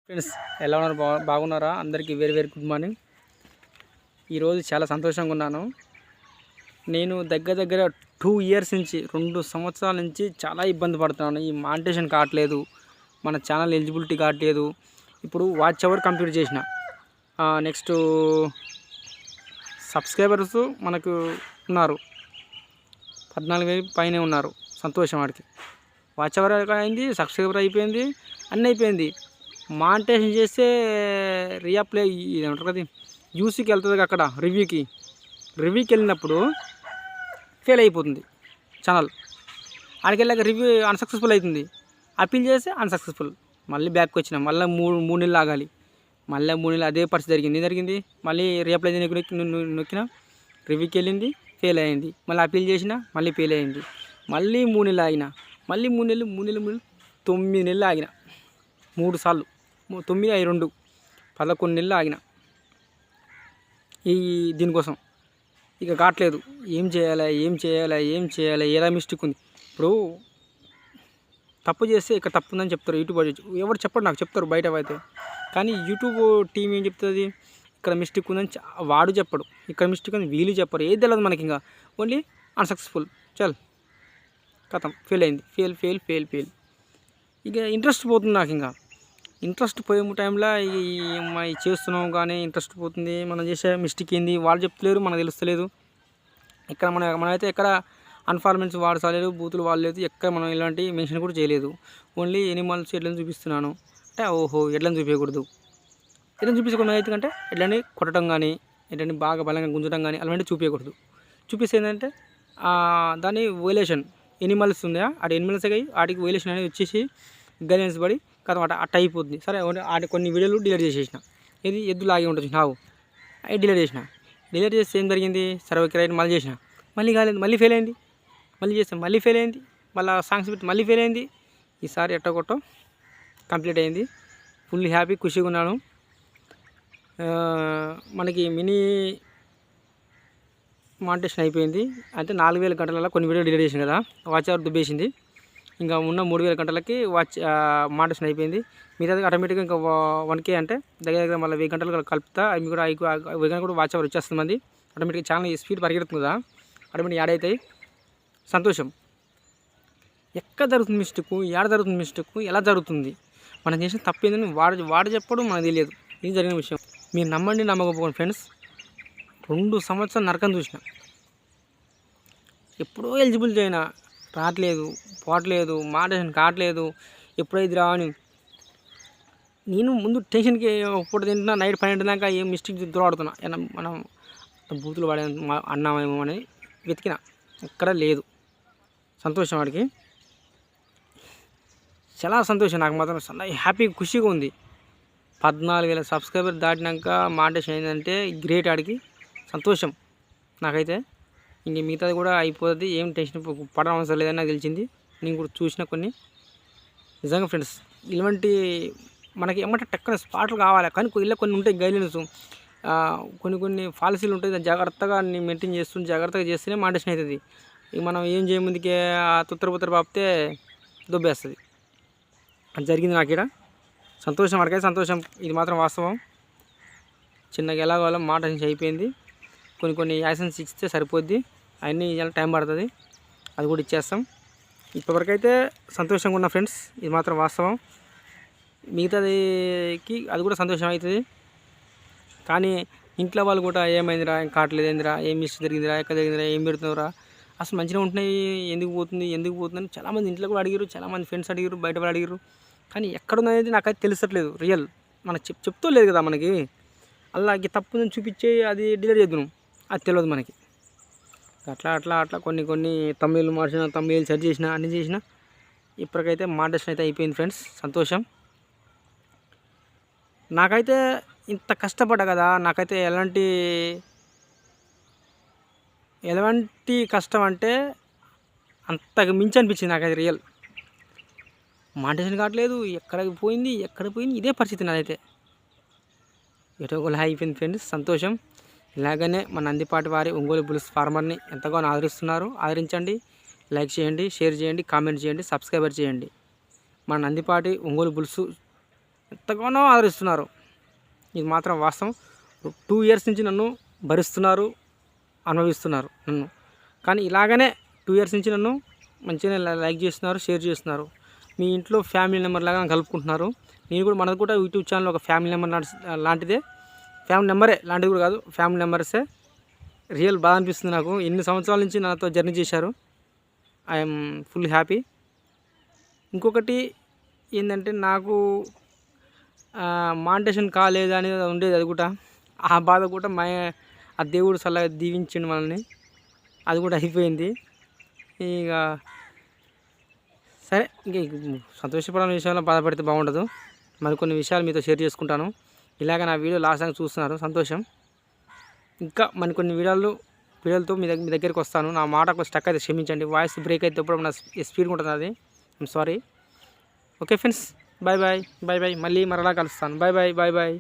Friends ఎలా ఉన్నారు? బాగున్నారా? అందరికీ వెరీ వెరీ గుడ్ మార్నింగ్. ఈరోజు చాలా సంతోషంగా ఉన్నాను. నేను దగ్గర 2 ఇయర్స్ నుంచి 2 సంవత్సరాల నుంచి చాలా ఇబ్బంది పడుతున్నాను. ఈ మానిటైజేషన్ కావట్లేదు, మన ఛానల్ ఎలిజిబిలిటీ కావట్లేదు. ఇప్పుడు వాచ్ అవర్ కంప్లీట్ చేసిన, నెక్స్ట్ సబ్స్క్రైబర్స్ మనకు ఉన్నారు 14,000 పైనే ఉన్నారు. సంతోషం. వాడికి వాచ్ అవర్ అయింది, సబ్స్క్రైబర్ అయిపోయింది, అన్నీ అయిపోయింది. మానిటైజేషన్ చేస్తే రియాప్లే ఏమంటారు కదా, యూసీకి వెళ్తుంది. అక్కడ రివ్యూకి వెళ్ళినప్పుడు ఫెయిల్ అయిపోతుంది ఛానల్. ఆడికి వెళ్ళాక రివ్యూ అన్సక్సెస్ఫుల్ అవుతుంది. అప్పీల్ చేస్తే అన్సక్సెస్ఫుల్. మళ్ళీ బ్యాక్కి వచ్చిన, మళ్ళీ మూడు నెలలు ఆగాలి. మళ్ళీ 3 నెలలు అదే పరిస్థితి జరిగింది. మళ్ళీ రియాప్లై నొక్కిన, రివ్యూకి వెళ్ళింది, ఫెయిల్ అయింది. మళ్ళీ అప్పీల్ చేసిన, మళ్ళీ ఫెయిల్ అయింది. మళ్ళీ 3 నెలలు ఆగిన, మళ్ళీ 3 నెలలు 9 నెలలు ఆగిన. 3 సార్లు 9 అయి 2 11 నెలలు ఆగిన దీనికోసం. ఇక కావట్లేదు. ఏం చేయాలి, ఎలా మిస్టేక్ ఉంది. ఇప్పుడు తప్పు చేస్తే ఇక్కడ తప్పు ఉందని చెప్తారు యూట్యూబ్. ఎవరు చెప్పరు, నాకు చెప్తారు బయట అయితే. కానీ యూట్యూబ్ టీం ఏం చెప్తుంది, ఇక్కడ మిస్టేక్ ఉందని వాడు చెప్పడు, ఇక్కడ మిస్టేక్ ఉంది వీళ్ళు చెప్పరు. ఏది తెలియదు మనకి. ఇంకా ఓన్లీ అన్సక్సెస్ఫుల్, చల్ కథం, ఫెయిల్ అయింది, ఫెయిల్. ఇక ఇంట్రెస్ట్ పోతుంది నాకు. ఇంకా ఇంట్రెస్ట్ పోయే టైంలో ఈ చేస్తున్నాం కానీ ఇంట్రెస్ట్ పోతుంది. మనం చేసే మిస్టేక్ ఏంది వాళ్ళు చెప్తలేరు, మనకు తెలుస్తలేదు. ఇక్కడ మనమైతే ఎక్కడ అన్ఫార్మెన్స్ వాడలేదు, బూతులు వాడలేదు, ఎక్కడ మనం ఇలాంటి మెన్షన్ కూడా చేయలేదు. ఓన్లీ ఎనిమల్స్ ఎడ్లను చూపిస్తున్నాను అంటే, ఓహో ఎడ్లను చూపించకూడదు. ఎడ్లను చూపించకుండా అయితే అంటే ఎడ్లని కొట్టడం కానీ, ఎడ్లని బాగా బలంగా గుంజడం కానీ అలాంటివి చూపించకూడదు. చూపిస్తే ఏంటంటే దాన్ని వైలేషన్. ఎనిమల్స్ ఉందా, అటు ఎనిమల్స్ వాటికి వైలేషన్ అనేది వచ్చేసి గైడెన్స్ పడి కదా అట్ట అయిపోతుంది. సరే, ఆటి కొన్ని వీడియోలు డిలీట్ చేసేసిన. ఇది ఎద్దు లాగే ఉంటుంది నాకు, అవి డిలీట్ చేస్తే ఏం జరిగింది, సరే ఓకే రైట్ మళ్ళీ చేసిన, మళ్ళీ కాలేదు, మళ్ళీ ఫెయిల్ అయింది. మళ్ళీ చేస్తే మళ్ళీ ఫెయిల్ అయింది. మళ్ళీ సాంగ్స్ పెట్టి మళ్ళీ ఫెయిల్ అయింది. ఈసారి ఎట్టగొట్టో కంప్లీట్ అయింది. ఫుల్ హ్యాపీ, ఖుషిగా ఉన్నాను. మనకి మినీ మానిటైజేషన్ అయిపోయింది. అంటే 4,000 గంటలలో కొన్ని వీడియోలు డిలీట్ చేసింది కదా, వాచ్ అవర్ దుబ్బేసింది. ఇంకా ఉన్న 3,000 గంటలకి మానిటైజేషన్ అయిపోయింది. మిగతాది ఆటోమేటిక్గా ఇంకా 1K అంటే దగ్గర మళ్ళీ 1000 గంటలు కలుపుతా. అవి కూడా 1000 గంటలు కూడా వాచ్ అవర్ వచ్చేస్తుంది. మంది ఆటోమేటిక్గా ఛానల్ స్పీడ్ పరిగెడుతుంది కదా, ఆటోమేటిక్ యాడ్ అవుతాయి. సంతోషం. ఎక్కడ జరుగుతుంది మిస్టేక్, యాడ జరుగుతుంది మిస్టేక్, ఎలా జరుగుతుంది, మనం చేసిన తప్పు ఏందని వాడు చెప్పడం మనకు తెలియదు. ఇది జరిగిన విషయం. మీరు నమ్మండి నమ్మకపోండి ఫ్రెండ్స్, 2 సంవత్సరాలు నరకం చూసిన. ఎప్పుడో ఎలిజిబుల్ చేయనా, రావట్లేదు, పోవట్లేదు, మానిటైజేషన్ కావట్లేదు, ఎప్పుడైతే రావని నేను ముందు టెన్షన్కి పూట తింటున్నా, నైట్ 12 దాకా ఏం మిస్టేక్ దొరాడుతున్నా. మనం బూతులు పడే అన్నామేమో అని వెతికిన, ఎక్కడ లేదు. సంతోషం. వాడికి చాలా సంతోషం. నాకు మాత్రం చాలా హ్యాపీ, ఖుషిగా ఉంది. 14,000 సబ్స్క్రైబర్ దాటినాక మానిటైజేషన్ అయిందంటే గ్రేట్. ఆడికి సంతోషం. నాకైతే ఇంక మిగతాది కూడా అయిపోతుంది, ఏం టెన్షన్ పడడం అవసరం లేదని నాకు తెలిసింది. నేను కూడా చూసిన కొన్ని. నిజంగా ఫ్రెండ్స్, ఇలాంటి మనకి ఏమంటే టెక్కన స్పాట్లు కావాలి. కానీ ఇలా కొన్ని ఉంటాయి గైడ్లైన్స్, కొన్ని పాలసీలు ఉంటాయి. దాన్ని జాగ్రత్తగా మెయింటైన్ చేస్తుంది, జాగ్రత్తగా చేస్తేనే మానిటైజేషన్ అవుతుంది. ఇక మనం ఏం చేయముందుకే తుత్తర పాపితే దొబ్బేస్తుంది. అది జరిగింది నాకు ఇక్కడ. సంతోషం. అడిగైతే సంతోషం, ఇది మాత్రం వాస్తవం. చిన్నగా ఎలాగో మానిటైజేషన్ అయిపోయింది. కొన్ని యాక్సెన్స్ ఇస్తే సరిపోద్ది, అవన్నీ టైం పడుతుంది, అది కూడా ఇచ్చేస్తాం. ఇప్పటివరకైతే సంతోషంగా ఉన్న ఫ్రెండ్స్, ఇది మాత్రం వాస్తవం. మిగతాదికి అది కూడా సంతోషం అవుతుంది. కానీ ఇంట్లో వాళ్ళు కూడా ఏమైందిరా, ఏం కావట్లేదు, ఏందిరా, ఏం మిస్టేక్ జరిగిందిరా, ఎక్కడ జరిగిందిరా, ఏం పెడుతున్నారా, అసలు మంచిగా ఉంటున్నాయి, ఎందుకు పోతుంది అని చాలామంది ఇంట్లో కూడా అడిగారు, చాలామంది ఫ్రెండ్స్ అడిగారు, బయట వాళ్ళు అడిగారు. కానీ ఎక్కడున్నది నాకైతే తెలుసట్లేదు. రియల్ మనకు చెప్తూ లేదు కదా మనకి. అలాగే తప్పుని చూపించే అది డిలీట్ చేద్దాం, అది తెలియదు మనకి. అట్లా కొన్ని తమిళ్ మార్చిన, తమిళ్ సెర్చ్ చేసిన, అన్నీ చేసిన. ఇప్పటికైతే మానిటైజేషన్ అయితే అయిపోయింది ఫ్రెండ్స్. సంతోషం. నాకైతే ఇంత కష్టపడ్డా కదా, నాకైతే ఎలాంటి కష్టం అంటే అంతకు మించి అనిపించింది నాకైతే. రియల్ మానిటైజేషన్ కావట్లేదు, ఎక్కడ పోయింది, ఇదే పరిస్థితి నాదైతే. ఎటోగోలా అయిపోయింది ఫ్రెండ్స్. సంతోషం. ఇలాగనే మన నందిపాటి వారి ఒంగోలు బుల్స్ ఫార్మర్ని ఎంతగానో ఆదరిస్తున్నారు. ఆదరించండి, లైక్ చేయండి, షేర్ చేయండి, కామెంట్ చేయండి, సబ్స్క్రైబర్ చేయండి. మన నందిపాటి ఒంగోలు బుల్స్ ఎంతగానో ఆదరిస్తున్నారు. ఇది మాత్రం వాస్తవం. 2 ఇయర్స్ నుంచి నన్ను భరిస్తున్నారు, అనుభవిస్తున్నారు నన్ను. కానీ ఇలాగనే 2 ఇయర్స్ నుంచి నన్ను మంచిగానే లైక్ చేస్తున్నారు, షేర్ చేస్తున్నారు. మీ ఇంట్లో ఫ్యామిలీ మెంబర్ లాగా కలుపుకుంటున్నారు. నేను కూడా మనకు కూడా యూట్యూబ్ ఛానల్ ఒక ఫ్యామిలీ మెంబర్ లాంటిదే. ఫ్యామిలీ మెంబరే, లాంటిది కూడా కాదు, ఫ్యామిలీ మెంబర్సే. రియల్ బాధ అనిపిస్తుంది నాకు. ఎన్ని సంవత్సరాల నుంచి నాతో జర్నీ చేశారు. I'm full happy. ఇంకొకటి ఏంటంటే నాకు మానిటేషన్ కాలేదు అనేది ఉండేది. అది కూడా ఆ బాధ కూడా ఆ దేవుడు చల్లగా దీవించిండు మనల్ని. అది కూడా అయిపోయింది. ఇక సరే, ఇంక సంతోషపడాలని విషయంలో బాధపడితే బాగుండదు. మరికొన్ని విషయాలు మీతో షేర్ చేసుకుంటాను. ఇలాగ నా వీడియో లాస్ట్ దాకా చూస్తున్నారు, సంతోషం. ఇంకా మరికొన్ని వీడియోలతో మీ దగ్గరికి వస్తాను. నా మాట స్టక్ అయితే క్షమించండి. వాయిస్ బ్రేక్ అయితే ఎప్పుడు నా స్పీడ్గా ఉంటుంది, అది I'm sorry. Okay friends, bye bye. మళ్ళీ మరలా కలుస్తాను. Bye bye.